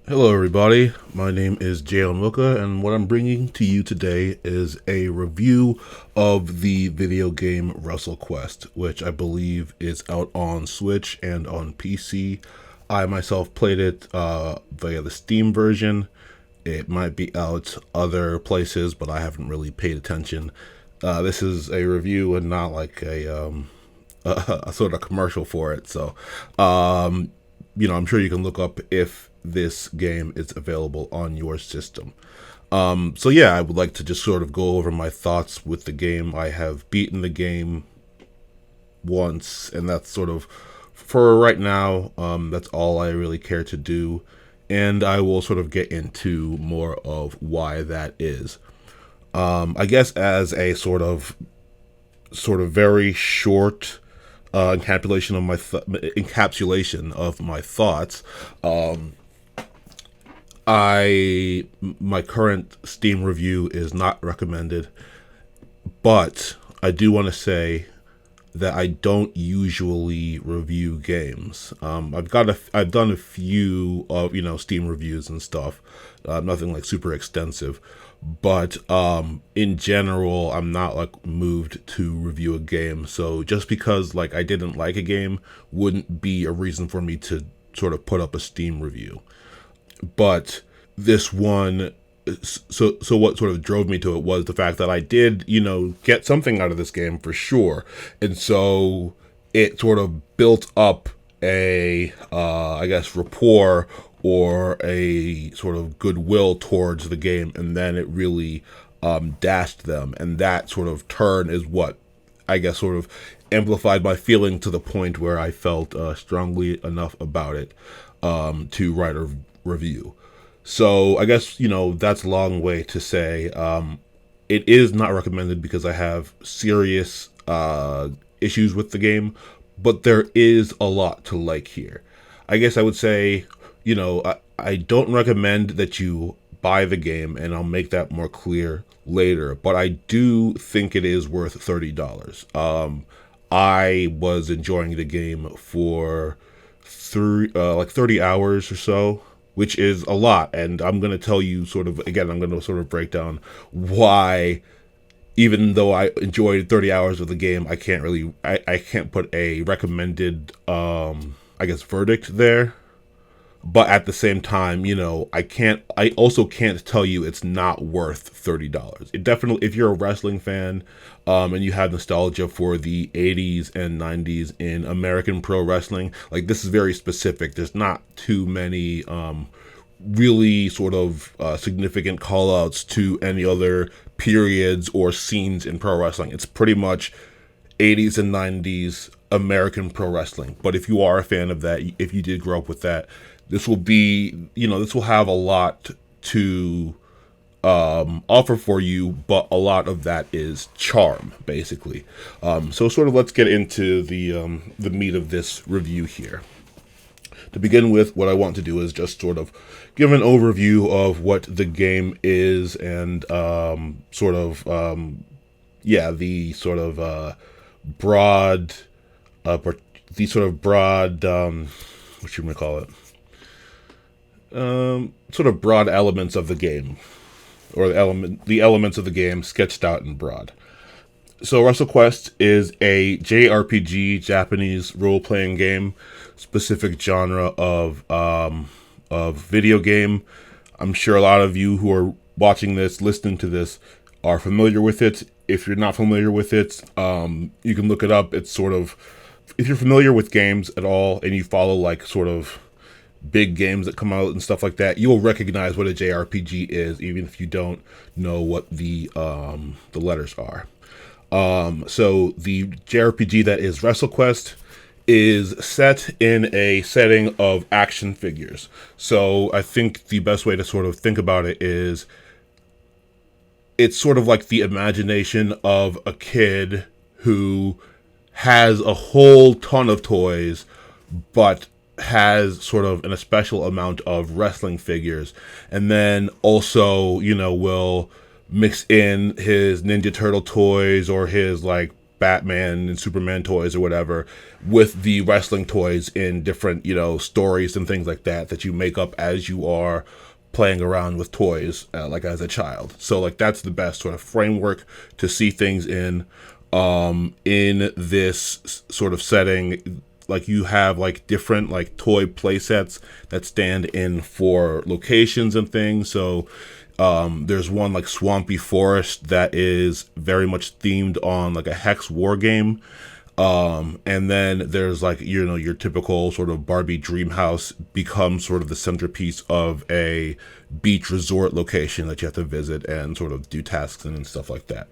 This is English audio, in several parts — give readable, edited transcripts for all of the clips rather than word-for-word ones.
Hello, everybody. My name is Jalen Wilka, and what I'm bringing to you today is a review of the video game WrestleQuest, which I believe is out on Switch and on PC. I myself played it via the Steam version. It might be out other places, but I haven't really paid attention. This is a review and not like a sort of commercial for it. So, I'm sure you can look up if this game is available on your system. So yeah, I would like to just sort of go over my thoughts with the game. I have beaten the game once, and that's sort of for right now. That's all I really care to do, and I will sort of get into more of why that is. I guess as a sort of very short encapsulation of my thoughts. My current Steam review is not recommended, but I do want to say that I don't usually review games. I've done a few of Steam reviews and stuff, nothing like super extensive, but in general, I'm not like moved to review a game. So just because like I didn't like a game wouldn't be a reason for me to sort of put up a Steam review. But this one, so what sort of drove me to it was the fact that I did get something out of this game for sure, and so it sort of built up a I guess rapport or a sort of goodwill towards the game, and then it really dashed them, and that sort of turn is what I guess sort of amplified my feeling to the point where I felt strongly enough about it to write a review. So I guess that's a long way to say it is not recommended because I have serious issues with the game, but there is a lot to like here. I guess I would say I don't recommend that you buy the game, and I'll make that more clear later. But I do think it is worth $30. I was enjoying the game for 30 hours or so, which is a lot. And I'm going to tell you I'm going to sort of break down why, even though I enjoyed 30 hours of the game, I can't put a recommended, I guess, verdict there. But at the same time, I also can't tell you it's not worth $30. It definitely, if you're a wrestling fan, and you have nostalgia for the 80s and 90s in American pro wrestling, like this is very specific. There's not too many, really sort of significant call outs to any other periods or scenes in pro wrestling. It's pretty much 80s and 90s American pro wrestling. But if you are a fan of that, if you did grow up with that, this will have a lot to offer for you, but a lot of that is charm, basically. So sort of let's get into the meat of this review here. To begin with, what I want to do is just sort of give an overview of what the game is and the sort of broad, what should we call it? Sort of broad elements of the game, or the elements of the game sketched out in broad. So WrestleQuest is a JRPG, Japanese role-playing game, specific genre of video game. I'm sure a lot of you who are watching this, listening to this, are familiar with it. If you're not familiar with it, you can look it up. It's sort of, if you're familiar with games at all and you follow like sort of big games that come out and stuff like that, you'll recognize what a JRPG is, even if you don't know what the letters are. So the JRPG that is WrestleQuest is set in a setting of action figures. So I think the best way to sort of think about it is it's sort of like the imagination of a kid who has a whole ton of toys, but has sort of a special amount of wrestling figures, and then also will mix in his Ninja Turtle toys or his like Batman and Superman toys or whatever with the wrestling toys in different, stories and things like that that you make up as you are playing around with toys, like as a child. So like that's the best sort of framework to see things in this sort of setting. Like you have like different like toy play sets that stand in for locations and things. So there's one like Swampy Forest that is very much themed on like a Hex war game. And then there's like, your typical sort of Barbie dream house becomes sort of the centerpiece of a beach resort location that you have to visit and sort of do tasks in and stuff like that.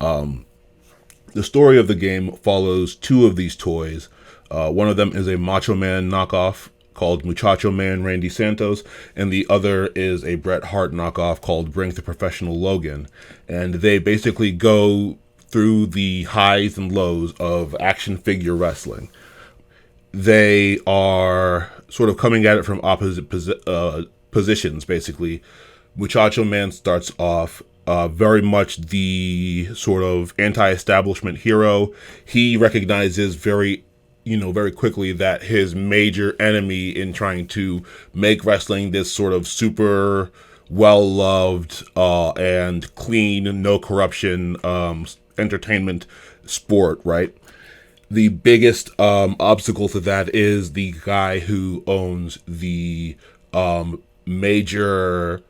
The story of the game follows two of these toys. One of them is a Macho Man knockoff called Muchacho Man Randy Santos, and the other is a Bret Hart knockoff called Brink the Professional Logan. And they basically go through the highs and lows of action figure wrestling. They are sort of coming at it from opposite positions, basically. Muchacho Man starts off very much the sort of anti-establishment hero. He recognizes very quickly that his major enemy in trying to make wrestling this sort of super well-loved and clean, no corruption entertainment sport, right? The biggest obstacle to that is the guy who owns the major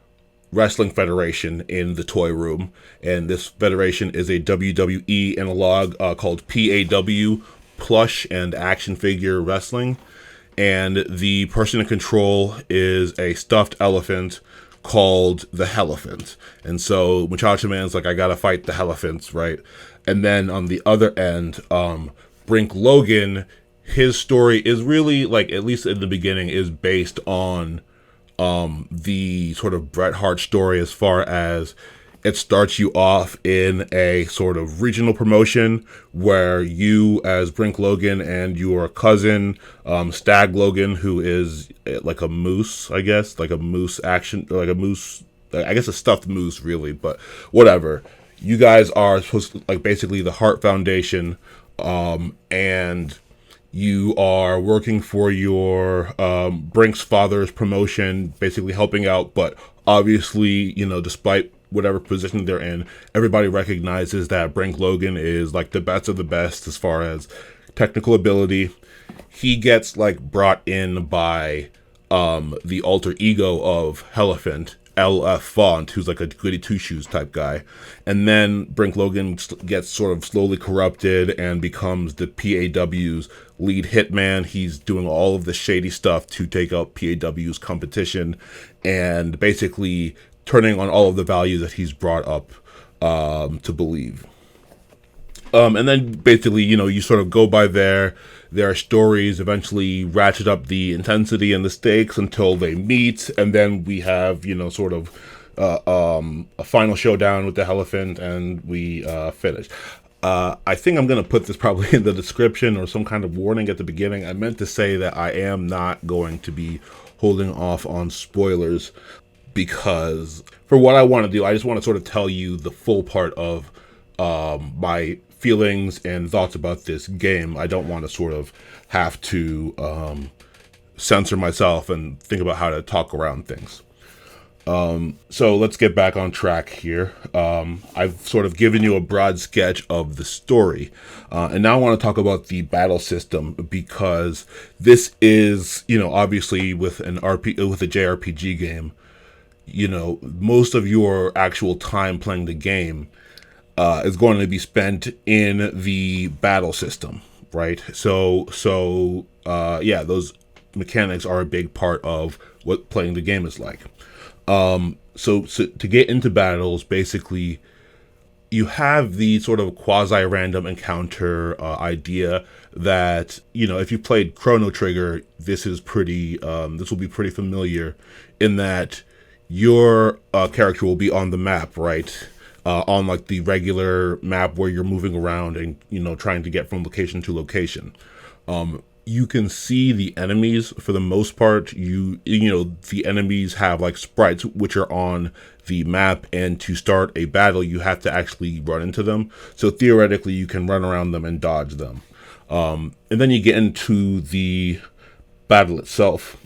wrestling federation in the toy room, and this federation is a WWE analog called PAW, Plush and Action Figure Wrestling, and the person in control is a stuffed elephant called the Hellephant. And so Muchacho Man's like, I gotta fight the Hellephants, right? And then on the other end, Brink Logan, his story is really, like, at least in the beginning, is based on the sort of Bret Hart story, as far as it starts you off in a sort of regional promotion where you, as Brink Logan, and your cousin, Stag Logan, who is like a moose, I guess, like a moose action, like a moose, I guess a stuffed moose, really, but whatever. You guys are supposed to, like, basically the Hart Foundation, and you are working for your Brink's father's promotion, basically helping out, but obviously, despite whatever position they're in, everybody recognizes that Brink Logan is like the best of the best as far as technical ability. He gets like brought in by the alter ego of Hellephant, LF Font, who's like a goody two shoes type guy, and then Brink Logan gets sort of slowly corrupted and becomes the PAW's lead hitman. He's doing all of the shady stuff to take out PAW's competition, and basically turning on all of the values that he's brought up to believe. And then basically, you sort of go by their stories, eventually ratchet up the intensity and the stakes until they meet, and then we have, sort of a final showdown with the Hellephant, and we finish. I think I'm going to put this probably in the description or some kind of warning at the beginning. I meant to say that I am not going to be holding off on spoilers, because for what I want to do, I just want to sort of tell you the full part of my feelings and thoughts about this game. I don't want to sort of have to censor myself and think about how to talk around things. So let's get back on track here. I've sort of given you a broad sketch of the story, and now I want to talk about the battle system, because this is, obviously with with a JRPG game, most of your actual time playing the game is going to be spent in the battle system, right? So those mechanics are a big part of what playing the game is like. So to get into battles, basically, you have the sort of quasi-random encounter idea that, if you played Chrono Trigger, this will be pretty familiar, in that your character will be on the map, right? On like the regular map where you're moving around and, trying to get from location to location. You can see the enemies for the most part. The enemies have like sprites which are on the map, and to start a battle, you have to actually run into them. So theoretically, you can run around them and dodge them. And then you get into the battle itself.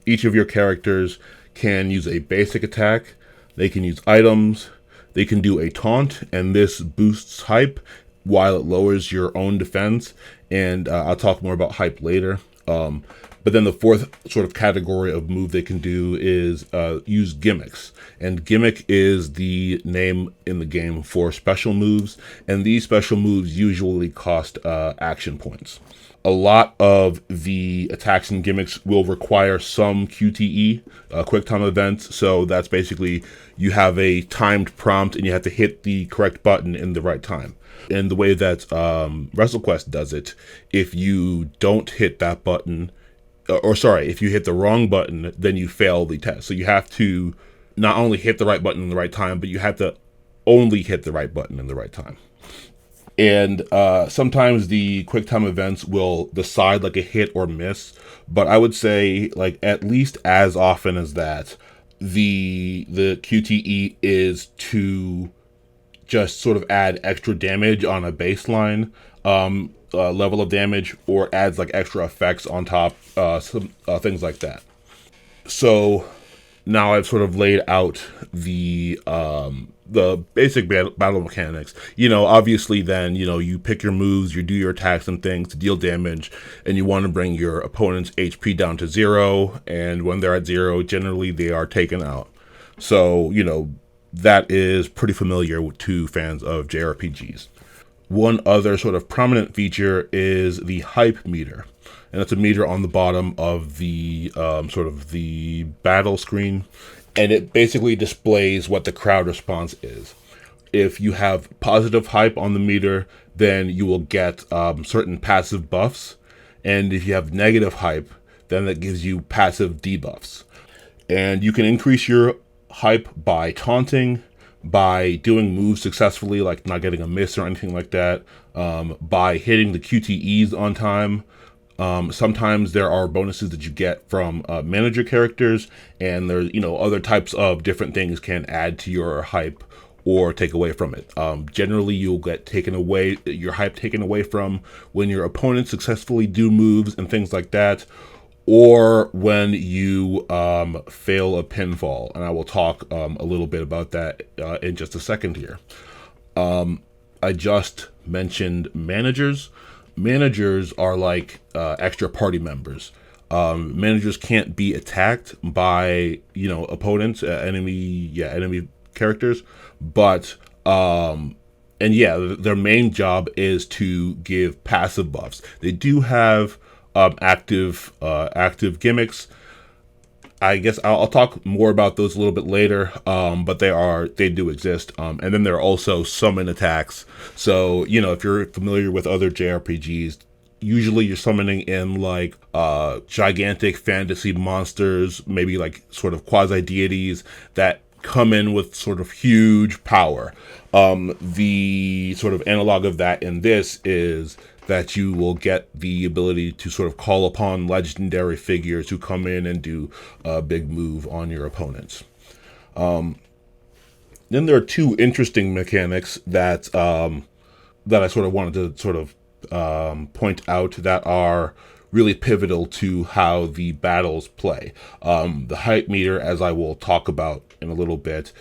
Each of your characters can use a basic attack. They can use items. They can do a taunt, and this boosts hype while it lowers your own defense. And I'll talk more about hype later. But then the fourth sort of category of move they can do is use gimmicks. And gimmick is the name in the game for special moves. And these special moves usually cost action points. A lot of the attacks and gimmicks will require some QTE, quick time events. So that's basically you have a timed prompt and you have to hit the correct button in the right time. And the way that WrestleQuest does it, if you don't hit that button, if you hit the wrong button, then you fail the test. So you have to not only hit the right button in the right time, but you have to only hit the right button in the right time. And sometimes the quick time events will decide like a hit or miss, but I would say like at least as often as that, the QTE is to just sort of add extra damage on a baseline level of damage, or adds like extra effects on top, some things like that. So now I've sort of laid out the basic battle mechanics. Obviously then, you pick your moves, you do your attacks and things to deal damage, and you want to bring your opponent's HP down to 0, and when they're at 0, generally they are taken out. So, that is pretty familiar to fans of JRPGs. One other sort of prominent feature is the hype meter. And that's a meter on the bottom of the sort of the battle screen. And it basically displays what the crowd response is. If you have positive hype on the meter, then you will get certain passive buffs. And if you have negative hype, then that gives you passive debuffs. And you can increase your hype by taunting, by doing moves successfully, like not getting a miss or anything like that, by hitting the QTEs on time. Sometimes there are bonuses that you get from manager characters, and there's other types of different things can add to your hype or take away from it. Generally, you'll get your hype taken away from when your opponents successfully do moves and things like that, or when you fail a pinfall. And I will talk a little bit about that in just a second here. I just mentioned managers. Managers are like extra party members. Managers can't be attacked by opponents, enemy characters, but their main job is to give passive buffs. They do have active gimmicks. I guess I'll talk more about those a little bit later, but they do exist. And then there are also summon attacks. So, if you're familiar with other JRPGs, usually you're summoning in like gigantic fantasy monsters, maybe like sort of quasi-deities that come in with sort of huge power. The sort of analog of that in this is that you will get the ability to sort of call upon legendary figures who come in and do a big move on your opponents. Then there are two interesting mechanics that I sort of wanted to sort of point out that are really pivotal to how the battles play. The hype meter, as I will talk about in a little bit,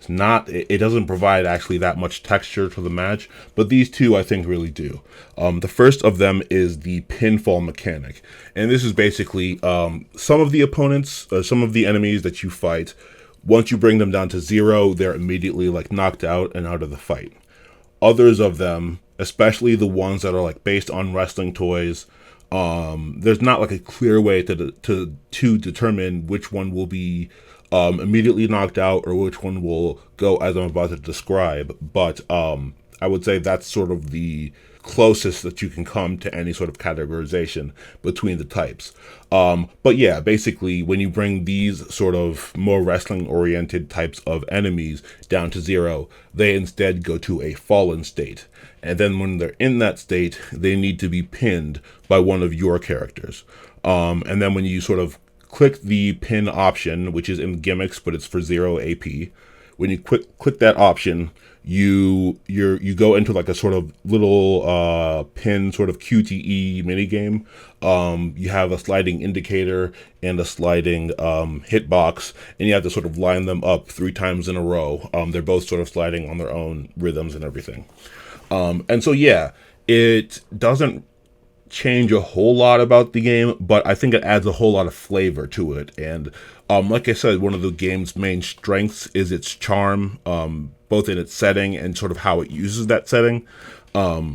it doesn't provide actually that much texture to the match, but these two I think really do. The first of them is the Pinfall Mechanic, and this is basically some of the opponents, some of the enemies that you fight, once you bring them down to 0, they're immediately like knocked out and out of the fight. Others of them, especially the ones that are like based on wrestling toys, there's not like a clear way to determine which one will be immediately knocked out or which one will go as I'm about to describe. But I would say that's sort of the closest that you can come to any sort of categorization between the types. But yeah, basically when you bring these sort of more wrestling oriented types of enemies down to 0, they instead go to a fallen state. And then when they're in that state, they need to be pinned by one of your characters. And then when you sort of click the pin option, which is in gimmicks, but it's for 0 AP. when you click that option, you go into like a sort of little pin sort of QTE mini game. You have a sliding indicator and a sliding hitbox, and you have to sort of line them up 3 times in a row. They're both sort of sliding on their own rhythms and everything. And so yeah, it doesn't change a whole lot about the game, but I think it adds a whole lot of flavor to it. And like I said, one of the game's main strengths is its charm, both in its setting and sort of how it uses that setting. Yeah,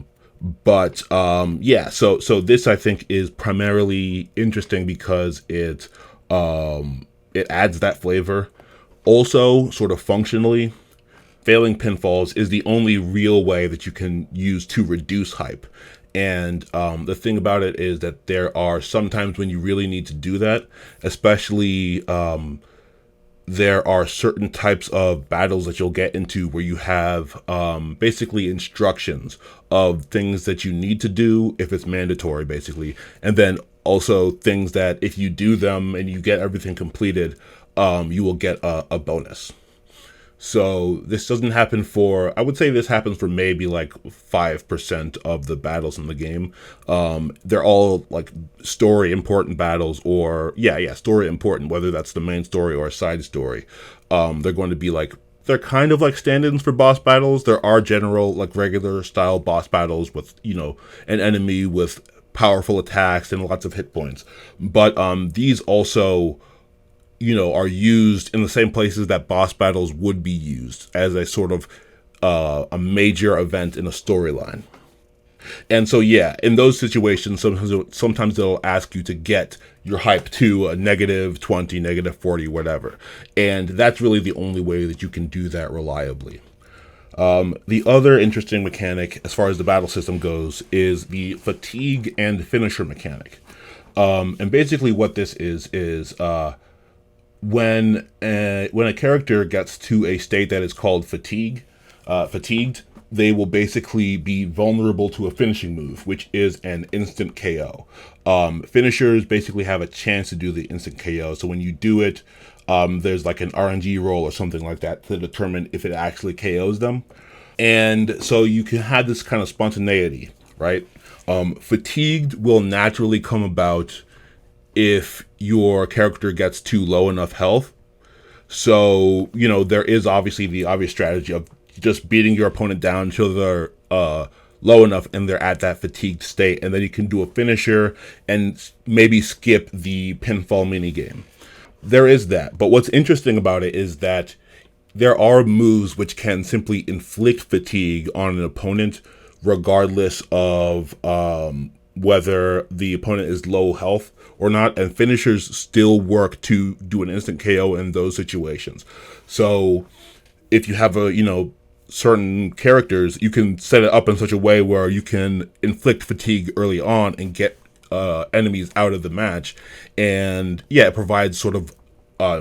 so this I think is primarily interesting because it adds that flavor. Also, sort of functionally, failing pinfalls is the only real way that you can use to reduce hype. And the thing about it is that there are some times when you really need to do that, especially there are certain types of battles that you'll get into where you have basically instructions of things that you need to do if it's mandatory, basically. And then also things that if you do them and you get everything completed, you will get a bonus. So this doesn't happen for, I would say this happens for maybe like 5% of the battles in the game. They're all like story important battles, or story important, whether that's the main story or a side story. They're going to be like, they're kind of like stand-ins for boss battles. There are general like regular style boss battles with, an enemy with powerful attacks and lots of hit points. But these also are used in the same places that boss battles would be used as a sort of a major event in a storyline. And so, yeah, in those situations, sometimes they'll ask you to get your hype to a -20, -40, whatever. And that's really the only way that you can do that reliably. The other interesting mechanic, as far as the battle system goes, is the fatigue and finisher mechanic. And basically what this is when a character gets to a state that is called fatigued, they will basically be vulnerable to a finishing move, which is an instant KO. Finishers basically have a chance to do the instant KO. So when you do it, there's like an RNG roll or something like that to determine if it actually KOs them. And so you can have this kind of spontaneity, right? Fatigued will naturally come about if your character gets to low enough health. So, there is obviously the obvious strategy of just beating your opponent down until they're low enough and they're at that fatigued state. And then you can do a finisher and maybe skip the pinfall minigame. There is that. But what's interesting about it is that there are moves which can simply inflict fatigue on an opponent regardless of whether the opponent is low health or not, and finishers still work to do an instant KO in those situations. So if you have certain characters, you can set it up in such a way where you can inflict fatigue early on and get enemies out of the match. And yeah, it provides sort of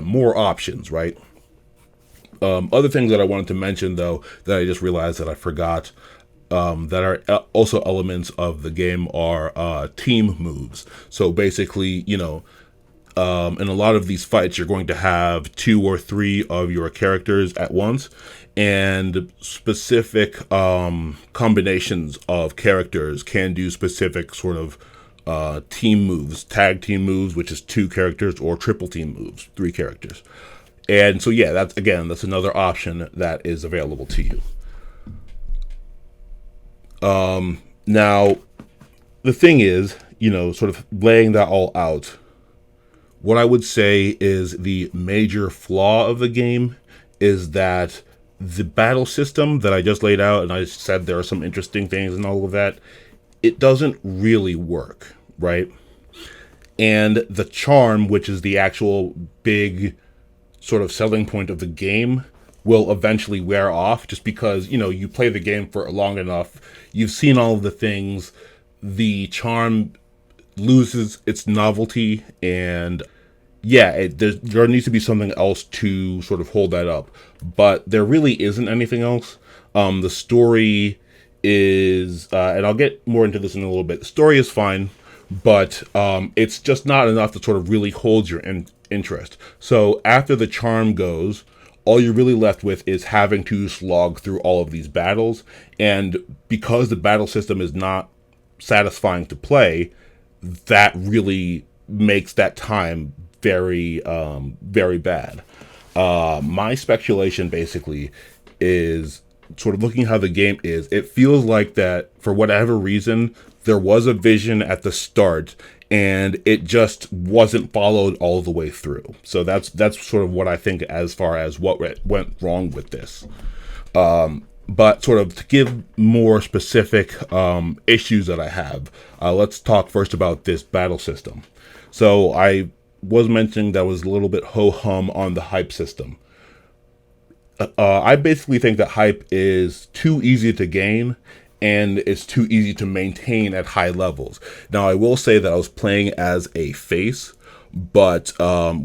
more options, right? Other things that I wanted to mention, though, that I just realized that I forgot, that are also elements of the game are team moves. So basically, in a lot of these fights, you're going to have 2 or 3 of your characters at once, and specific combinations of characters can do specific sort of team moves, tag team moves, which is 2 characters, or triple team moves, 3 characters. And so, yeah, that's another option that is available to you. Now, the thing is, sort of laying that all out, what I would say is the major flaw of the game is that the battle system that I just laid out, and I said there are some interesting things and all of that, it doesn't really work, right? And the charm, which is the actual big sort of selling point of the game, will eventually wear off just because, you play the game for long enough, you've seen all of the things, the charm loses its novelty, and yeah, there needs to be something else to sort of hold that up. But there really isn't anything else. The story is, and I'll get more into this in a little bit, the story is fine, but it's just not enough to sort of really hold your interest. So after the charm goes, all you're really left with is having to slog through all of these battles. And because the battle system is not satisfying to play, that really makes that time very, very bad. My speculation basically is sort of looking how the game is. It feels like that for whatever reason, there was a vision at the start and it just wasn't followed all the way through. So that's sort of what I think as far as what went wrong with this. But sort of to give more specific issues that I have, let's talk first about this battle system. So I was mentioning that was a little bit ho-hum on the hype system. I basically think that hype is too easy to gain and it's too easy to maintain at high levels. Now, I will say that I was playing as a face, but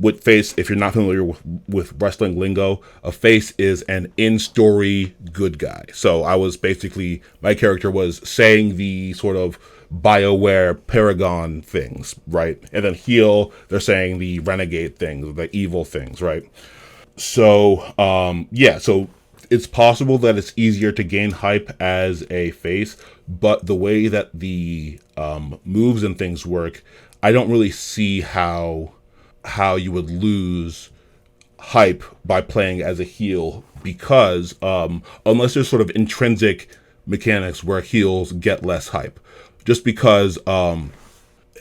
with face, if you're not familiar with wrestling lingo, a face is an in-story good guy. So I was basically, my character was saying the sort of BioWare Paragon things, right? And then heel, they're saying the renegade things, the evil things, right? So, so it's possible that it's easier to gain hype as a face, but the way that the moves and things work, I don't really see how you would lose hype by playing as a heel, because unless there's sort of intrinsic mechanics where heels get less hype. Just because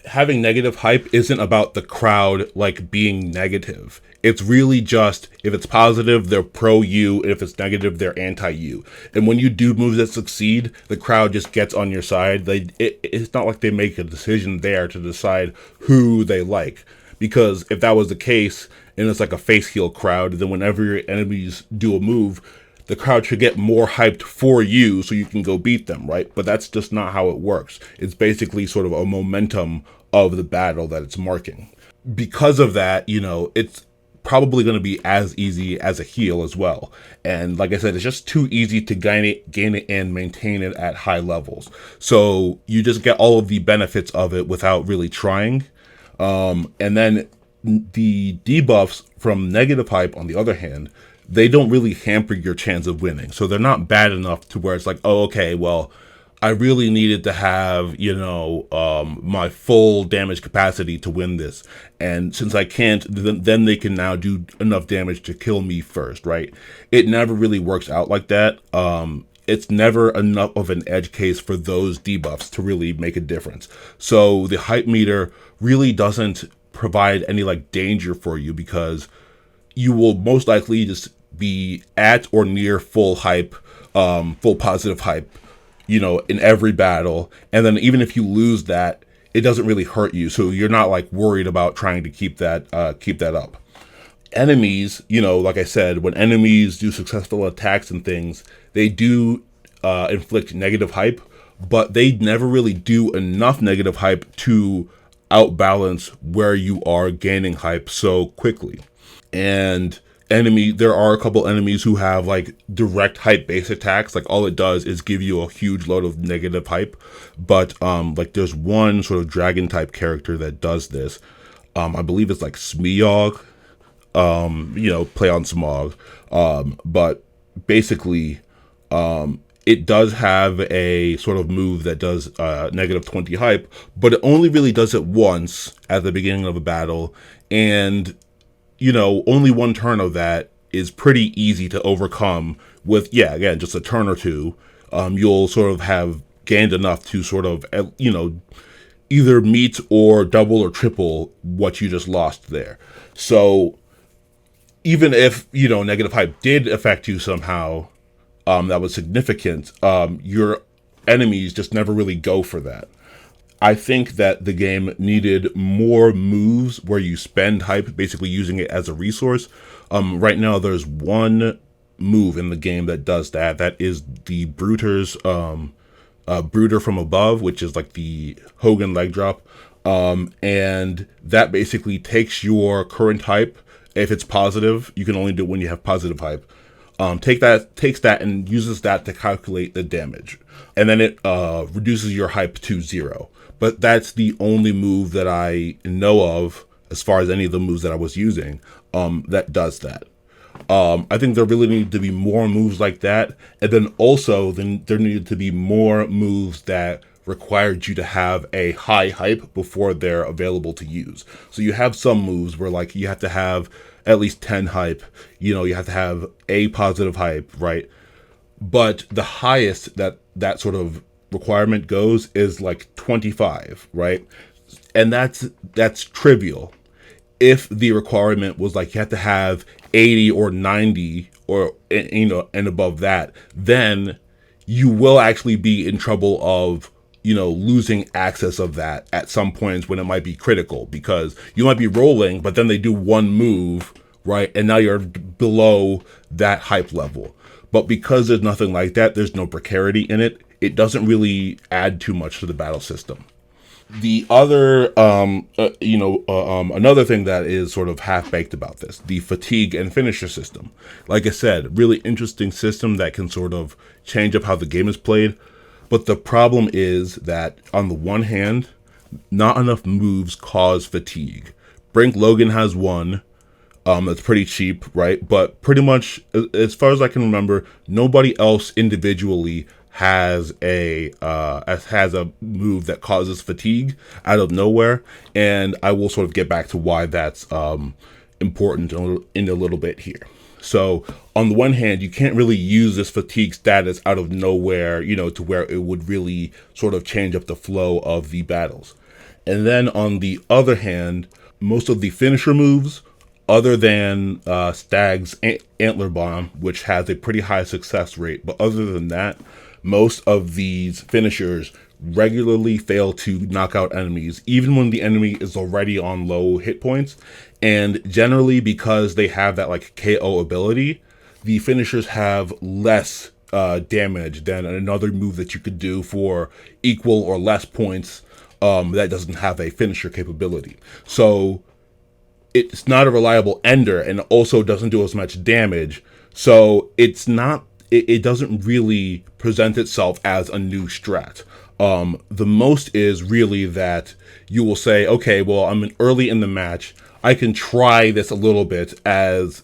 having negative hype isn't about the crowd like being negative. It's really just, if it's positive, they're pro you, and if it's negative, they're anti you. And when you do moves that succeed, the crowd just gets on your side. It's not like they make a decision there to decide who they like. Because if that was the case, and it's like a face heel crowd, then whenever your enemies do a move, the crowd should get more hyped for you so you can go beat them, right? But that's just not how it works. It's basically sort of a momentum of the battle that it's marking. Because of that, it's probably going to be as easy as a heel as well. And like I said, it's just too easy to gain it and maintain it at high levels. So you just get all of the benefits of it without really trying. And then the debuffs from negative hype, on the other hand, they don't really hamper your chance of winning. So they're not bad enough to where it's like, oh, okay, well, I really needed to have, my full damage capacity to win this. And since I can't, then they can now do enough damage to kill me first, right? It never really works out like that. It's never enough of an edge case for those debuffs to really make a difference. So the hype meter really doesn't provide any like danger for you, because you will most likely just be at or near full hype, full positive hype, in every battle. And then even if you lose that, it doesn't really hurt you. So you're not like worried about trying to keep that up. Enemies, like I said, when enemies do successful attacks and things, they do inflict negative hype, but they never really do enough negative hype to outbalance where you are gaining hype so quickly. And there are a couple enemies who have like direct hype base attacks. Like all it does is give you a huge load of negative hype. But like there's one sort of dragon type character that does this. I believe it's like Smeog. Play on Smog. But basically, it does have a sort of move that does negative 20 hype, but it only really does it once at the beginning of a battle. And only one turn of that is pretty easy to overcome with, just a turn or two. You'll sort of have gained enough to sort of, either meet or double or triple what you just lost there. So even if, negative hype did affect you somehow, that was significant, your enemies just never really go for that. I think that the game needed more moves where you spend hype, basically using it as a resource. Right now, there's one move in the game that does that. That is the Bruiter's Bruiter from above, which is like the Hogan leg drop. And that basically takes your current hype. If it's positive, you can only do it when you have positive hype. Takes that and uses that to calculate the damage. And then it reduces your hype to 0. But that's the only move that I know of, as far as any of the moves that I was using, that does that. I think there really needed to be more moves like that, and then also then there needed to be more moves that required you to have a high hype before they're available to use. So you have some moves where like you have to have at least 10 hype, you have to have a positive hype, right? But the highest that sort of requirement goes is like 25, right? And that's trivial. If the requirement was like you have to have 80 or 90 or and above that, then you will actually be in trouble of losing access of that at some points when it might be critical, because you might be rolling but then they do one move, right, and now you're below that hype level. But because there's nothing like that, there's no precarity in it, it doesn't really add too much to the battle system. The other, another thing that is sort of half-baked about this, the fatigue and finisher system. Like I said, really interesting system that can sort of change up how the game is played. But the problem is that, on the one hand, not enough moves cause fatigue. Brink Logan has one, that's pretty cheap, right? But pretty much, as far as I can remember, nobody else individually has a move that causes fatigue out of nowhere, and I will sort of get back to why that's important in a little bit here. So on the one hand, you can't really use this fatigue status out of nowhere, to where it would really sort of change up the flow of the battles. And then on the other hand, most of the finisher moves, other than Stag's Antler Bomb, which has a pretty high success rate, but other than that, most of these finishers regularly fail to knock out enemies, even when the enemy is already on low hit points. And generally, because they have that like KO ability, the finishers have less damage than another move that you could do for equal or less points that doesn't have a finisher capability. So it's not a reliable ender, and also doesn't do as much damage. So it doesn't really present itself as a new strat. The most is really that you will say, okay, well, I'm early in the match, I can try this a little bit as,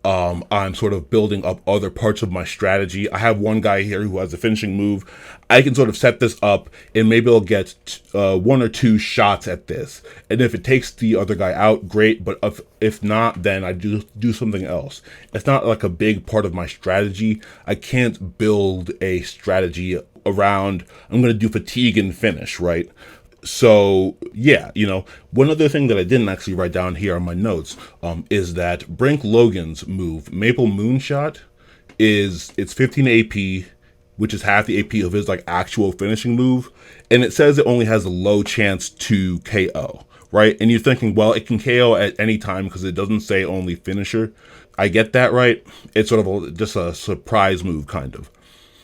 I'm sort of building up other parts of my strategy. I have one guy here who has a finishing move. I can sort of set this up, and maybe I'll get one or two shots at this. And if it takes the other guy out, great. But if not, then I do something else. It's not like a big part of my strategy. I can't build a strategy around, I'm going to do fatigue and finish, right? So yeah, one other thing that I didn't actually write down here on my notes is that Brink Logan's move, Maple Moonshot, it's 15 AP, which is half the AP of his like actual finishing move, and it says it only has a low chance to KO, right? And you're thinking, well, it can KO at any time because it doesn't say only finisher. I get that, right? It's sort of just a surprise move, kind of.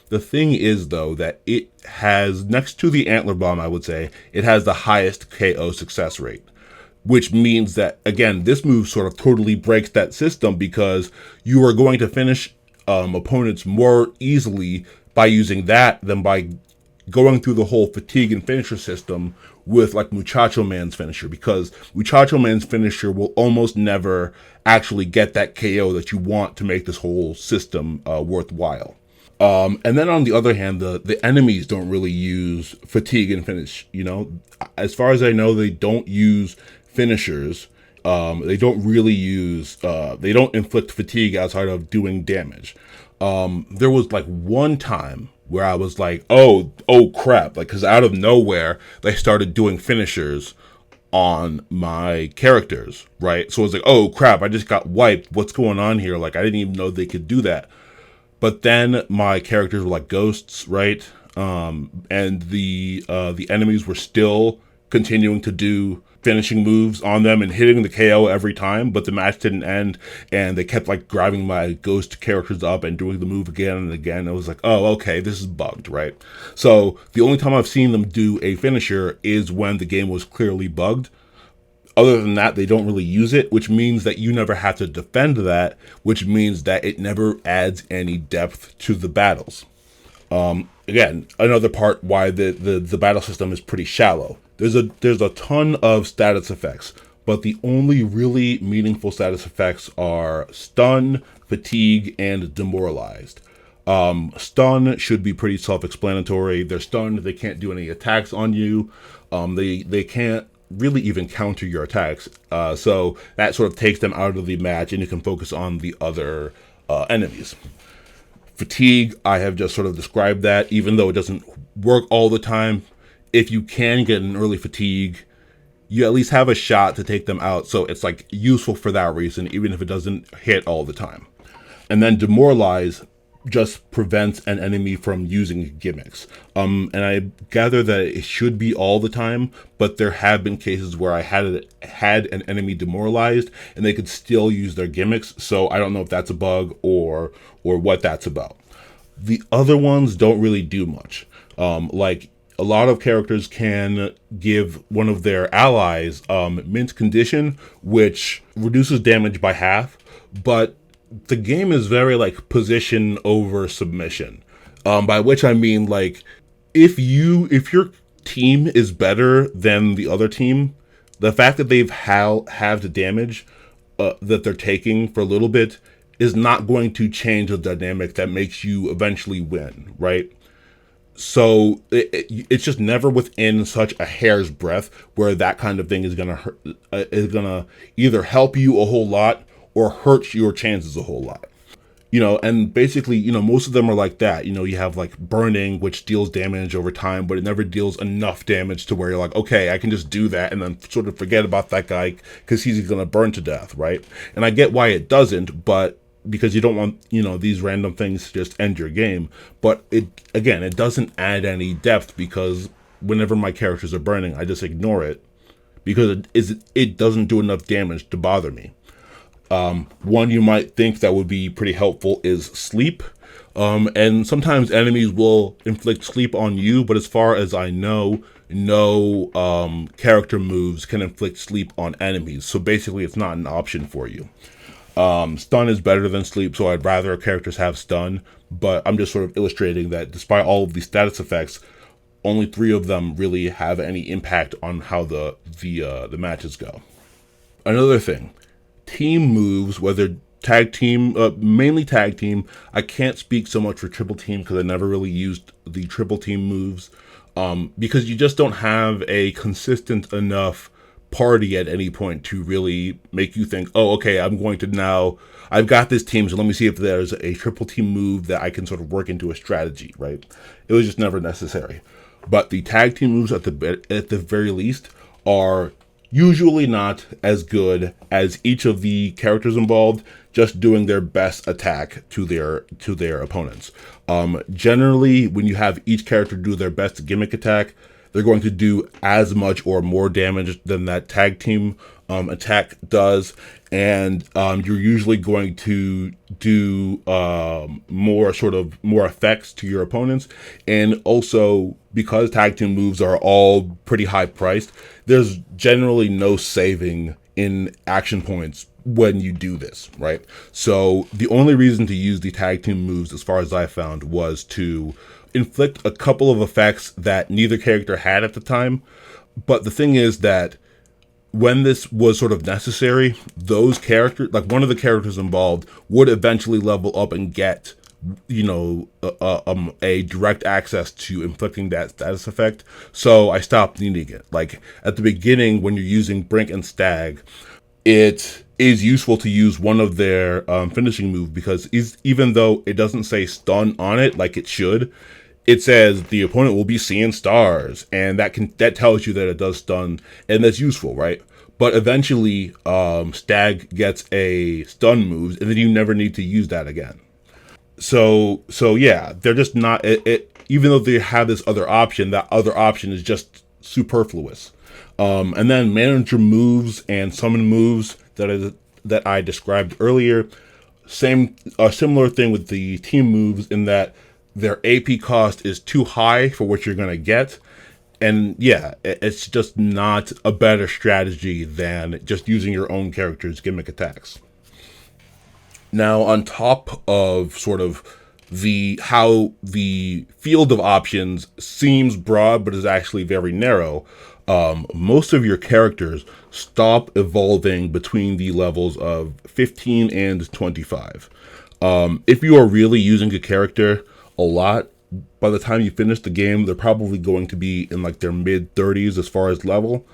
The thing is, though, that it has, next to the Antler Bomb, I would say, it has the highest KO success rate. Which means that, again, this move sort of totally breaks that system, because you are going to finish opponents more easily by using that than by going through the whole fatigue and finisher system with like Muchacho Man's finisher, because Muchacho Man's finisher will almost never actually get that KO that you want to make this whole system worthwhile. And then on the other hand, the enemies don't really use fatigue and finish. As far as I know, they don't use finishers. They don't really use, they don't inflict fatigue outside of doing damage. There was like one time where I was like, oh crap, like, cause out of nowhere, they started doing finishers on my characters, right? So I was like, oh crap, I just got wiped. What's going on here? Like, I didn't even know they could do that. But then my characters were like ghosts, right? And the enemies were still continuing to do finishing moves on them and hitting the KO every time, but the match didn't end, and they kept like grabbing my ghost characters up and doing the move again and again. I was like, oh, okay, this is bugged, right? So the only time I've seen them do a finisher is when the game was clearly bugged. Other than that, they don't really use it, which means that you never have to defend that, which means that it never adds any depth to the battles. Again, another part why the battle system is pretty shallow. There's a ton of status effects, but the only really meaningful status effects are stun, fatigue, and demoralized. Stun should be pretty self-explanatory. They're stunned; they can't do any attacks on you. They can't really even counter your attacks. So that sort of takes them out of the match, and you can focus on the other enemies. Fatigue, I have just sort of described that, even though it doesn't work all the time. If you can get an early fatigue, you at least have a shot to take them out. So it's like useful for that reason, even if it doesn't hit all the time. And then demoralize just prevents an enemy from using gimmicks. And I gather that it should be all the time, but there have been cases where I had an enemy demoralized and they could still use their gimmicks. So I don't know if that's a bug or what that's about. The other ones don't really do much. Like a lot of characters can give one of their allies mint condition, which reduces damage by half, but the game is very like position over submission, by which I mean like if your team is better than the other team, the fact that they've halved damage that they're taking for a little bit is not going to change the dynamic that makes you eventually win, right? So it's just never within such a hair's breadth where that kind of thing is gonna either help you a whole lot or hurt your chances a whole lot. And basically, most of them are like that. You have like burning, which deals damage over time, but it never deals enough damage to where you're like, okay, I can just do that and then sort of forget about that guy because he's going to burn to death, right? And I get why it doesn't, but because you don't want, these random things to just end your game. But it doesn't add any depth because whenever my characters are burning, I just ignore it because it doesn't do enough damage to bother me. One you might think that would be pretty helpful is sleep. And sometimes enemies will inflict sleep on you, but as far as I know, no character moves can inflict sleep on enemies. So basically it's not an option for you. Stun is better than sleep, so I'd rather characters have stun, but I'm just sort of illustrating that despite all of these status effects, only 3 of them really have any impact on how the matches go. Another thing, team moves, whether tag team, mainly tag team. I can't speak so much for triple team because I never really used the triple team moves, because you just don't have a consistent enough party at any point to really make you think, oh, okay, I've got this team, so let me see if there's a triple team move that I can sort of work into a strategy, right? It was just never necessary. But the tag team moves at the very least are usually not as good as each of the characters involved just doing their best attack to their opponents. Generally, when you have each character do their best gimmick attack, they're going to do as much or more damage than that tag team attack does, and you're usually going to do more effects to your opponents. And also, because tag team moves are all pretty high priced, there's generally no saving in action points when you do this, right? So the only reason to use the tag team moves, as far as I found, was to inflict a couple of effects that neither character had at the time. But the thing is that when this was sort of necessary, those characters, like one of the characters involved, would eventually level up and get, a direct access to inflicting that status effect. So I stopped needing it. Like at the beginning, when you're using Brink and Stag, it is useful to use one of their finishing moves because even though it doesn't say stun on it like it should, it says the opponent will be seeing stars, and that tells you that it does stun, and that's useful, right? But eventually, Stag gets a stun moves, and then you never need to use that again. So yeah, they're just not. Even though they have this other option, that other option is just superfluous. And then manager moves and summon moves that I described earlier. A similar thing with the team moves in that their AP cost is too high for what you're going to get. And yeah, it's just not a better strategy than just using your own character's gimmick attacks. Now, on top of sort of the field of options seems broad but is actually very narrow. Most of your characters stop evolving between the levels of 15 and 25. If you are really using a character a lot, by the time you finish the game, they're probably going to be in like their mid 30s as far as level.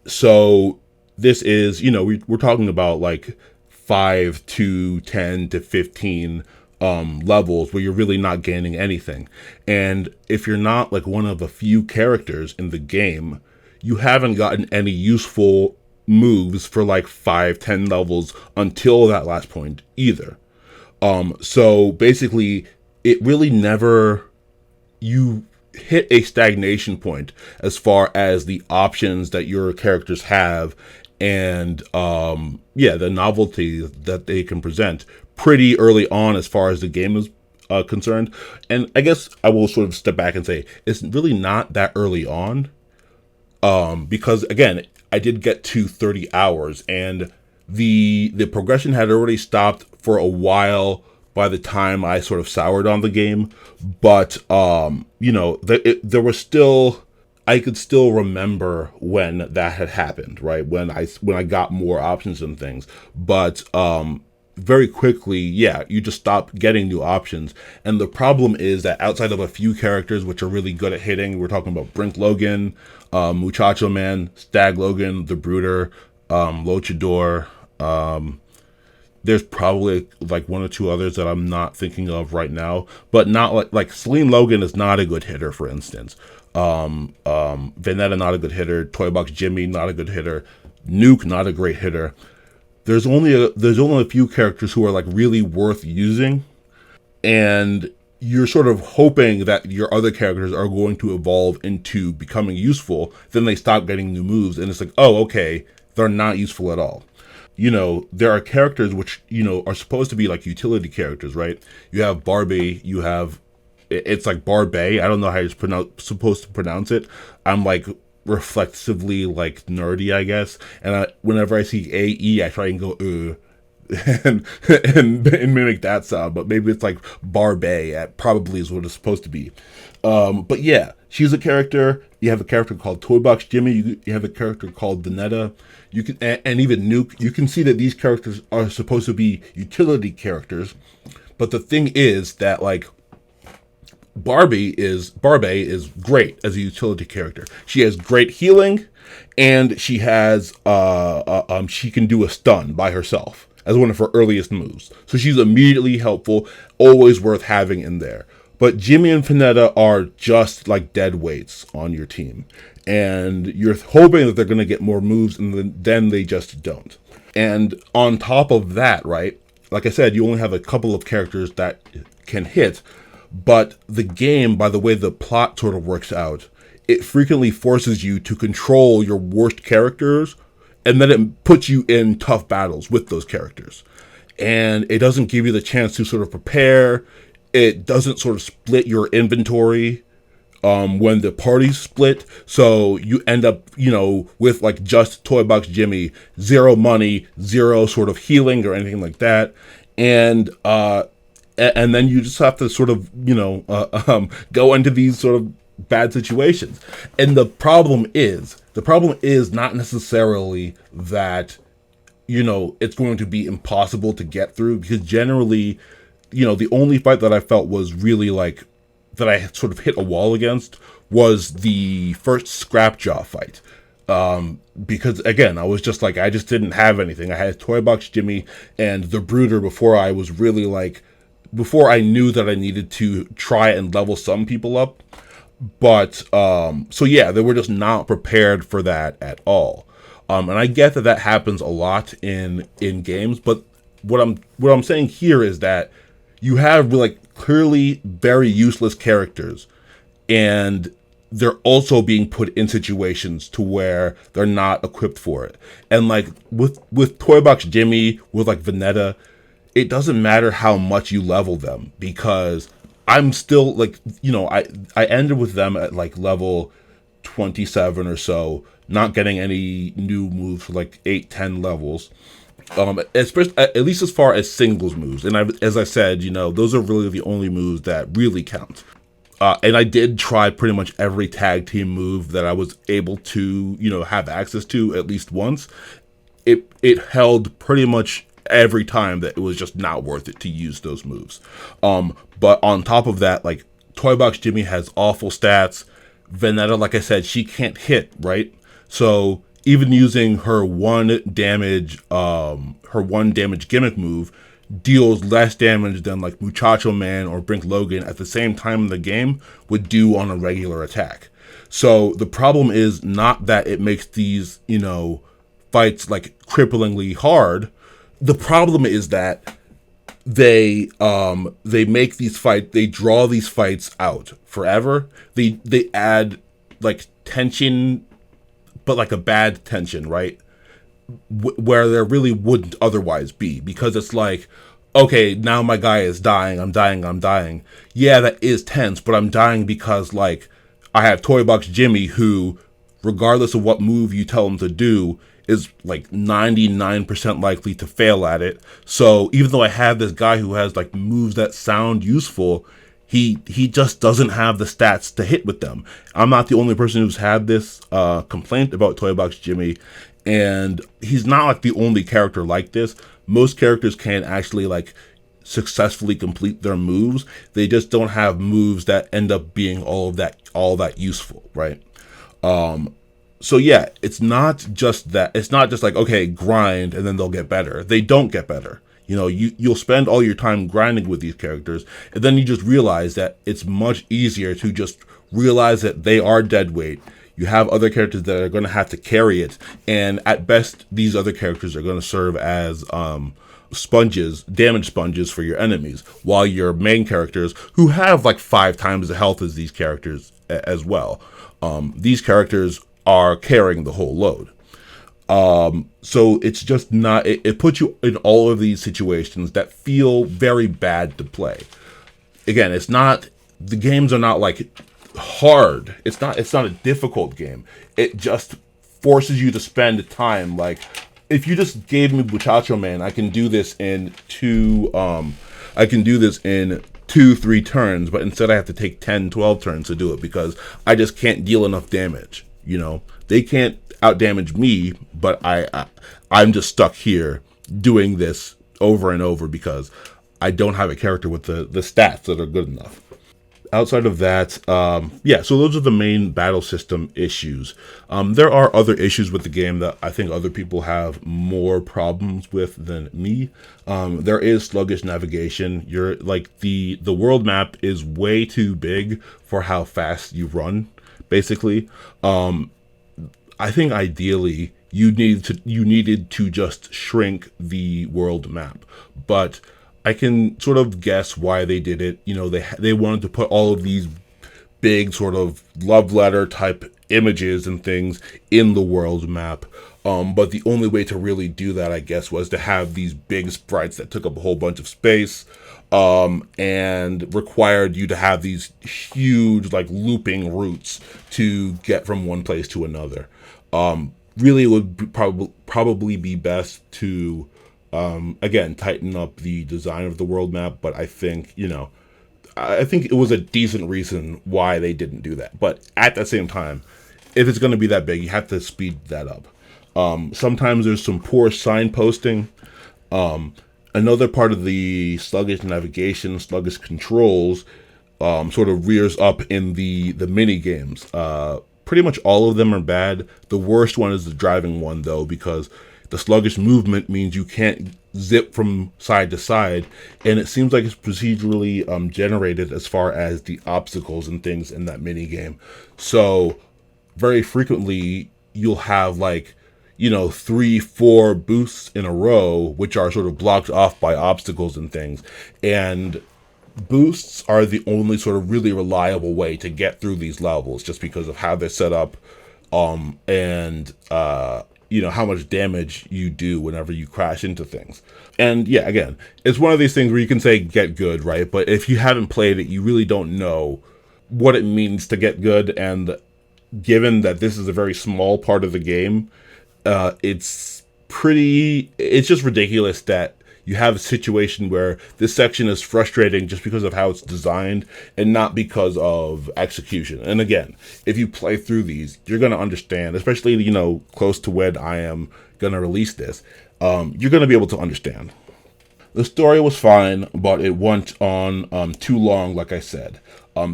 So this is, we're talking about like 5 to 10 to 15 levels where you're really not gaining anything. And if you're not like one of a few characters in the game, you haven't gotten any useful moves for like 5, 10 levels until that last point either. So basically, it really never, you hit a stagnation point as far as the options that your characters have and the novelty that they can present pretty early on as far as the game is concerned. And I guess I will sort of step back and say it's really not that early on, because again, I did get to 30 hours and the progression had already stopped for a while by the time I sort of soured on the game. But there was still, I could still remember when that had happened, right? When I got more options and things. But very quickly, you just stop getting new options. And the problem is that outside of a few characters which are really good at hitting, we're talking about Brink Logan, Muchacho Man, Stag Logan, The Brooder, Luchador. There's probably like one or two others that I'm not thinking of right now, but not like Celine Logan is not a good hitter, for instance. Veneta, not a good hitter. Toy Box Jimmy, not a good hitter. Nuke, not a great hitter. There's only a few characters who are like really worth using, and you're sort of hoping that your other characters are going to evolve into becoming useful. Then they stop getting new moves, and it's like, oh, okay, they're not useful at all. There are characters which, are supposed to be like utility characters, right? You have Barbie, it's like Barbie. I don't know how you're supposed to pronounce it. I'm like reflexively like nerdy, I guess. And whenever I see AE, I try and go, and, and mimic that sound, but maybe it's like Barbie, probably is what it's supposed to be. But yeah, she's a character. You have a character called Toy Box Jimmy. You have a character called Veneta. You can, and even Nuke. You can see that these characters are supposed to be utility characters, but the thing is that like Barbie is great as a utility character. She has great healing, and she has she can do a stun by herself as one of her earliest moves. So she's immediately helpful, always worth having in there. But Jimmy and Veneta are just like dead weights on your team. And you're hoping that they're going to get more moves, and then they just don't. And on top of that, right, like I said, you only have a couple of characters that can hit. But the game, by the way the plot sort of works out, it frequently forces you to control your worst characters, and then it puts you in tough battles with those characters. And it doesn't give you the chance to sort of prepare. It doesn't sort of split your inventory when the party's split. So you end up, with like just Toy Box Jimmy, 0 money, 0 sort of healing or anything like that. And then you just have to sort of, go into these sort of bad situations. And the problem is not necessarily that, it's going to be impossible to get through, because generally, the only fight that I felt was really like, that I sort of hit a wall against was the first Scrapjaw fight. Because again, I was just like, I just didn't have anything. I had Toy Box Jimmy and the Brooder before I was really like, before I knew that I needed to try and level some people up. But, so yeah, they were just not prepared for that at all. And I get that happens a lot in games, but what I'm saying here is that you have like clearly very useless characters, and they're also being put in situations to where they're not equipped for it. And like with Toy Box Jimmy, with like Veneta, it doesn't matter how much you level them, because I'm still like, I ended with them at like level 27 or so, not getting any new moves for like 8-10 levels. Especially at least as far as singles moves. And as I said, those are really the only moves that really count. And I did try pretty much every tag team move that I was able to, have access to at least once. It held pretty much every time that it was just not worth it to use those moves. But on top of that, like, Toy Box Jimmy has awful stats. Veneta, like I said, she can't hit, right? So even using her one damage gimmick move deals less damage than like Muchacho Man or Brink Logan at the same time in the game would do on a regular attack. So the problem is not that it makes these, fights like cripplingly hard. The problem is that they make these they draw these fights out forever. They add like tension, but like a bad tension, right? Where there really wouldn't otherwise be, because it's like, okay, now my guy is dying, I'm dying. Yeah, that is tense, but I'm dying because, like, I have Toy Box Jimmy, who, regardless of what move you tell him to do, is like 99% likely to fail at it. So even though I have this guy who has like moves that sound useful, he just doesn't have the stats to hit with them. I'm not the only person who's had this complaint about Toy Box Jimmy, and he's not like the only character like this. Most characters can actually like successfully complete their moves. They just don't have moves that end up being all that useful, right? So yeah, it's not just that. It's not just like, okay, grind and then they'll get better. They don't get better. You'll spend all your time grinding with these characters, and then you just realize that it's much easier to just realize that they are dead weight. You have other characters that are going to have to carry it, and at best, these other characters are going to serve as damage sponges for your enemies, while your main characters, who have like 5 times the health as these characters as well, these characters are carrying the whole load. So it's just not, it puts you in all of these situations that feel very bad to play. Again, the games are not like hard. It's not a difficult game. It just forces you to spend time. Like, if you just gave me Muchacho Man, I can do this in 2-3 turns, but instead I have to take 10-12 turns to do it because I just can't deal enough damage. They can't outdamage me, but I'm just stuck here doing this over and over because I don't have a character with the stats that are good enough. Outside of that, so those are the main battle system issues. There are other issues with the game that I think other people have more problems with than me. There is sluggish navigation. You're like the world map is way too big for how fast you run, basically. I think ideally you needed to just shrink the world map, but I can sort of guess why they did it. They wanted to put all of these big sort of love letter type images and things in the world map. But the only way to really do that, I guess, was to have these big sprites that took up a whole bunch of space, and required you to have these huge, like, looping routes to get from one place to another. Really, it would probably be best to, again, tighten up the design of the world map, but I think it was a decent reason why they didn't do that. But at the same time, if it's going to be that big, you have to speed that up. Sometimes there's some poor signposting. Another part of the sluggish navigation, sluggish controls, sort of rears up in the mini games. Pretty much all of them are bad. The worst one is the driving one, though, because the sluggish movement means you can't zip from side to side, and it seems like it's procedurally generated as far as the obstacles and things in that mini game. So very frequently you'll have 3-4 boosts in a row, which are sort of blocked off by obstacles and things. And boosts are the only sort of really reliable way to get through these levels, just because of how they're set up, and how much damage you do whenever you crash into things. And yeah, again, it's one of these things where you can say get good, right? But if you haven't played it, you really don't know what it means to get good. And given that this is a very small part of the game, it's it's just ridiculous that you have a situation where this section is frustrating just because of how it's designed and not because of execution. And again, if you play through these, you're going to understand, especially, close to when I am going to release this, you're going to be able to understand. The story was fine, but it went on too long, like I said.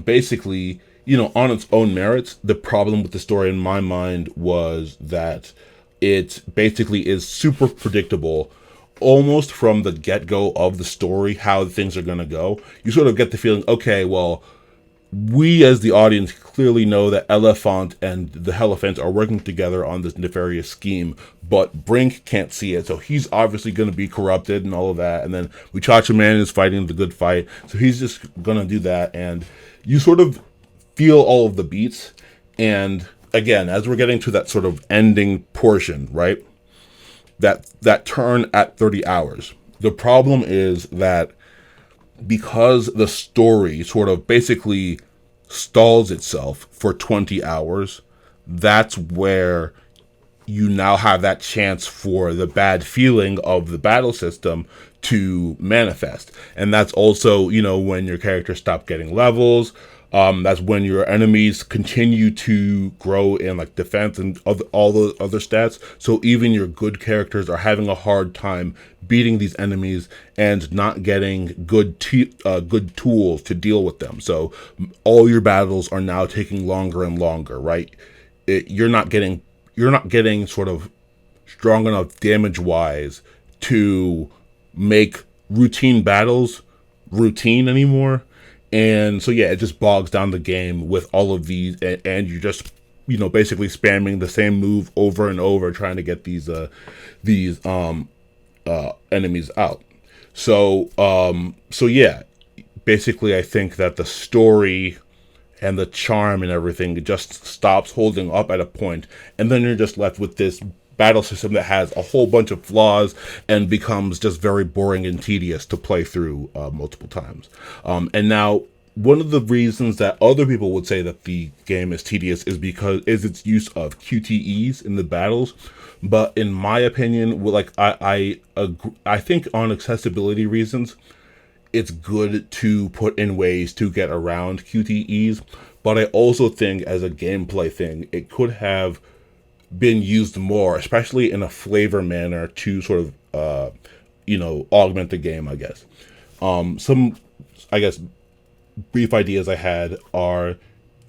Basically, on its own merits, the problem with the story in my mind was that it basically is super predictable almost from the get-go of the story, how things are going to go. You sort of get the feeling, okay, well, we as the audience clearly know that Elephant and the Hierophant are working together on this nefarious scheme, but Brink can't see it, so he's obviously going to be corrupted and all of that. And then Muchacho Man is fighting the good fight, so he's just going to do that. And you sort of feel all of the beats. And again, as we're getting to that sort of ending portion, right? That turn at 30 hours. The problem is that because the story sort of basically stalls itself for 20 hours, that's where you now have that chance for the bad feeling of the battle system to manifest. And that's also, when your characters stop getting levels. That's when your enemies continue to grow in like defense and all the other stats. So even your good characters are having a hard time beating these enemies and not getting good tools to deal with them. So all your battles are now taking longer and longer, right? You're not getting sort of strong enough damage wise to make routine battles routine anymore. And so, yeah, it just bogs down the game with all of these, and you're just, basically spamming the same move over and over, trying to get these enemies out. So yeah, basically, I think that the story and the charm and everything just stops holding up at a point, and then you're just left with this battle system that has a whole bunch of flaws and becomes just very boring and tedious to play through multiple times. And now, one of the reasons that other people would say that the game is tedious is its use of QTEs in the battles. But in my opinion, I think on accessibility reasons, it's good to put in ways to get around QTEs. But I also think as a gameplay thing, it could have been used more, especially in a flavor manner to sort of, augment the game, I guess. Some, I guess, brief ideas I had are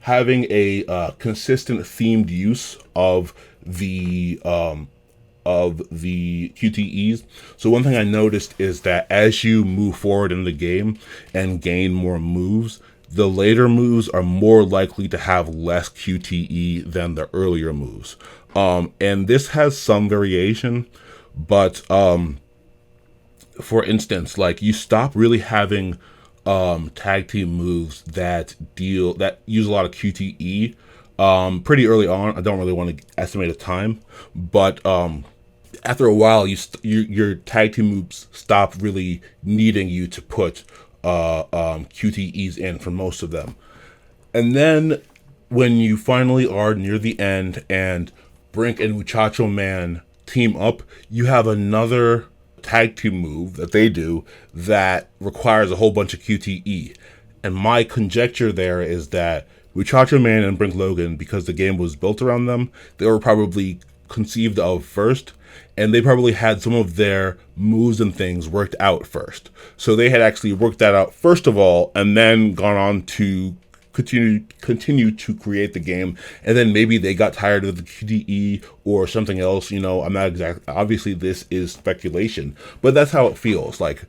having a consistent themed use of the QTEs. So one thing I noticed is that as you move forward in the game and gain more moves, the later moves are more likely to have less QTE than the earlier moves. And this has some variation, but for instance, like you stop really having tag team moves that use a lot of QTE pretty early on. I don't really want to estimate a time, but after a while, your tag team moves stop really needing you to put QTEs in for most of them. And then when you finally are near the end and Brink and Muchacho Man team up, you have another tag team move that they do that requires a whole bunch of QTE. And my conjecture there is that Muchacho Man and Brink Logan, because the game was built around them, they were probably conceived of first, and they probably had some of their moves and things worked out first. So they had actually worked that out first of all, and then gone on to continue to create the game. And then maybe they got tired of the QTE or something else. I'm not exact. Obviously, this is speculation, but that's how it feels. Like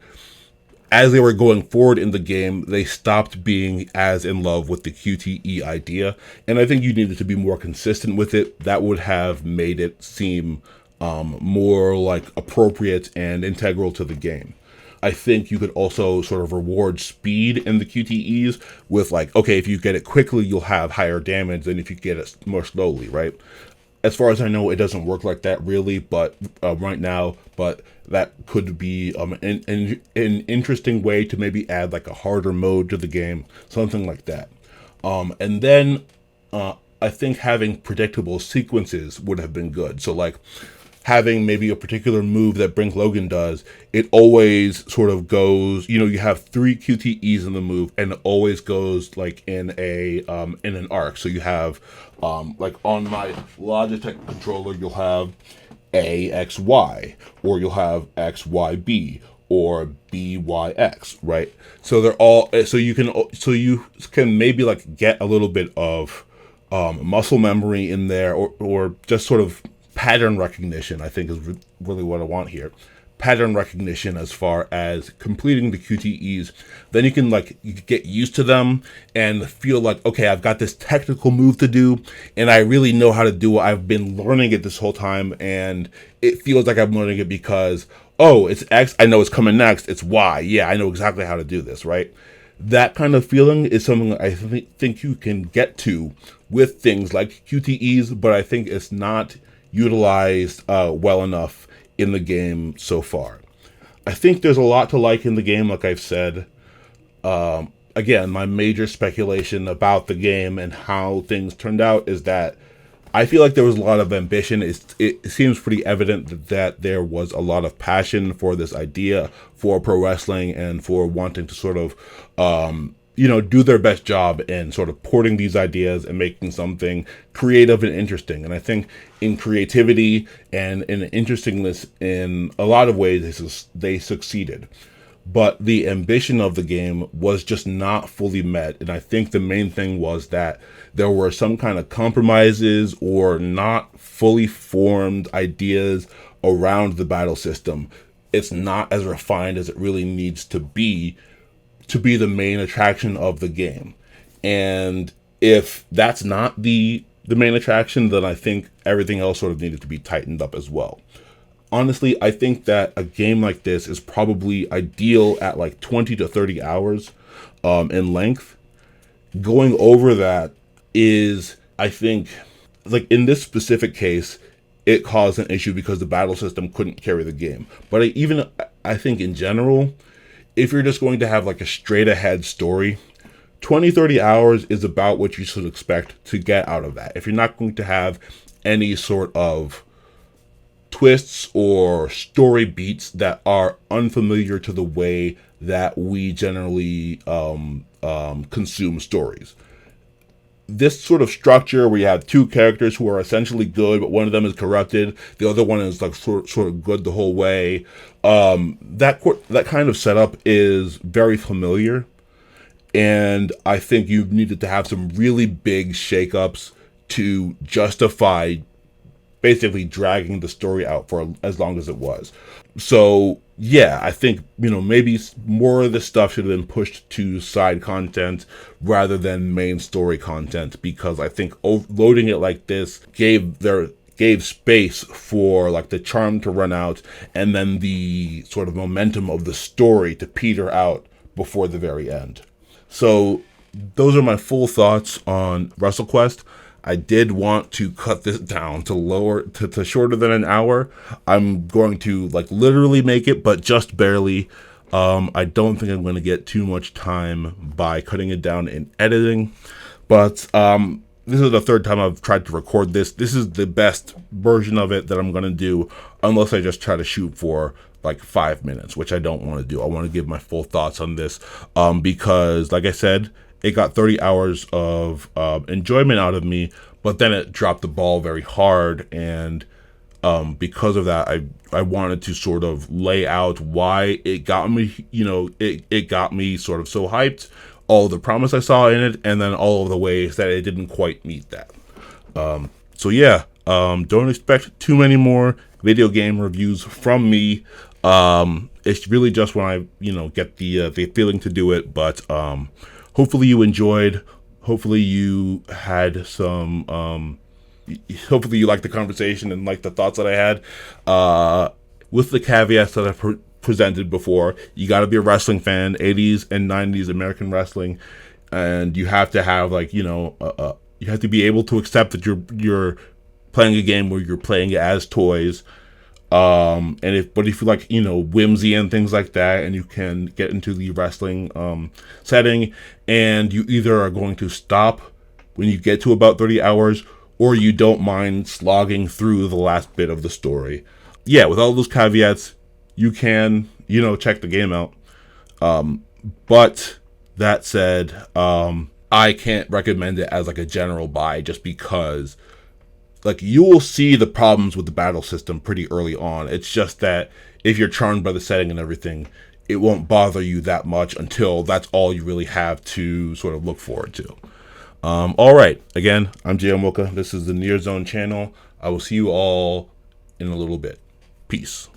as they were going forward in the game, they stopped being as in love with the QTE idea, and I think you needed to be more consistent with it. That would have made it seem more like appropriate and integral to the game. I think you could also sort of reward speed in the QTEs with like, okay, if you get it quickly, you'll have higher damage than if you get it more slowly, right? As far as I know, it doesn't work like that really, but right now, but that could be an interesting way to maybe add like a harder mode to the game, something like that. And then I think having predictable sequences would have been good. So like, having maybe a particular move that Brink Logan does, it always sort of goes, you have 3 QTEs in the move, and it always goes like in an arc. So you have like on my Logitech controller, you'll have AXY, or you'll have XYB, or BYX, right? So they're all, so you can maybe like get a little bit of muscle memory in there, or just sort of pattern recognition, I think is really what I want here. Pattern recognition as far as completing the QTEs. Then you can get used to them and feel like, okay, I've got this technical move to do, and I really know how to do it. I've been learning it this whole time, and it feels like I'm learning it because, oh, it's X, I know it's coming next, it's Y, yeah, I know exactly how to do this, right? That kind of feeling is something I think you can get to with things like QTEs, but I think it's not utilized well enough in the game so far. I think there's a lot to like in the game, like I've said. Again, my major speculation about the game and how things turned out is that I feel like there was a lot of ambition. It seems pretty evident that there was a lot of passion for this idea, for pro wrestling, and for wanting to sort of, do their best job in sort of porting these ideas and making something creative and interesting. And I think in creativity and in interestingness, in a lot of ways, they succeeded. But the ambition of the game was just not fully met. And I think the main thing was that there were some kind of compromises or not fully formed ideas around the battle system. It's not as refined as it really needs to be the main attraction of the game. And if that's not the main attraction, then I think everything else sort of needed to be tightened up as well. Honestly, I think that a game like this is probably ideal at like 20 to 30 hours in length. Going over that is, I think, like in this specific case, it caused an issue because the battle system couldn't carry the game. But I think in general, if you're just going to have like a straight ahead story, 20, 30 hours is about what you should expect to get out of that. If you're not going to have any sort of twists or story beats that are unfamiliar to the way that we generally consume stories. This sort of structure where you have 2 characters who are essentially good, but one of them is corrupted, the other one is like sort of good the whole way. That kind of setup is very familiar, and I think you needed to have some really big shakeups to justify basically dragging the story out for as long as it was. So yeah, I think, maybe more of this stuff should have been pushed to side content rather than main story content, because I think loading it like this gave space for like the charm to run out and then the sort of momentum of the story to peter out before the very end. So those are my full thoughts on WrestleQuest. I did want to cut this down to shorter than an hour. I'm going to literally make it, but just barely. I don't think I'm going to get too much time by cutting it down in editing, but this is the 3rd time I've tried to record this. This is the best version of it that I'm going to do, unless I just try to shoot for 5 minutes, which I don't want to do. I want to give my full thoughts on this, because like I said, it got 30 hours of enjoyment out of me, but then it dropped the ball very hard. And because of that, I wanted to sort of lay out why it got me, it got me sort of so hyped, all the promise I saw in it, and then all of the ways that it didn't quite meet that. So yeah, don't expect too many more video game reviews from me. It's really just when I, get the feeling to do it, but hopefully you enjoyed. Hopefully you had some, hopefully you liked the conversation and liked the thoughts that I had. With the caveats that I presented before, you got to be a wrestling fan, 80s and 90s American wrestling, and you have to have you have to be able to accept that you're playing a game where you're playing it as toys. But if you like, whimsy and things like that, and you can get into the wrestling setting, and you either are going to stop when you get to about 30 hours, or you don't mind slogging through the last bit of the story. Yeah, with all those caveats, you can, check the game out. But that said, I can't recommend it as like a general buy, just because like you will see the problems with the battle system pretty early on. It's just that if you're charmed by the setting and everything, it won't bother you that much until that's all you really have to sort of look forward to. All right. Again, I'm JM Mocha. This is the Near Zone channel. I will see you all in a little bit. Peace.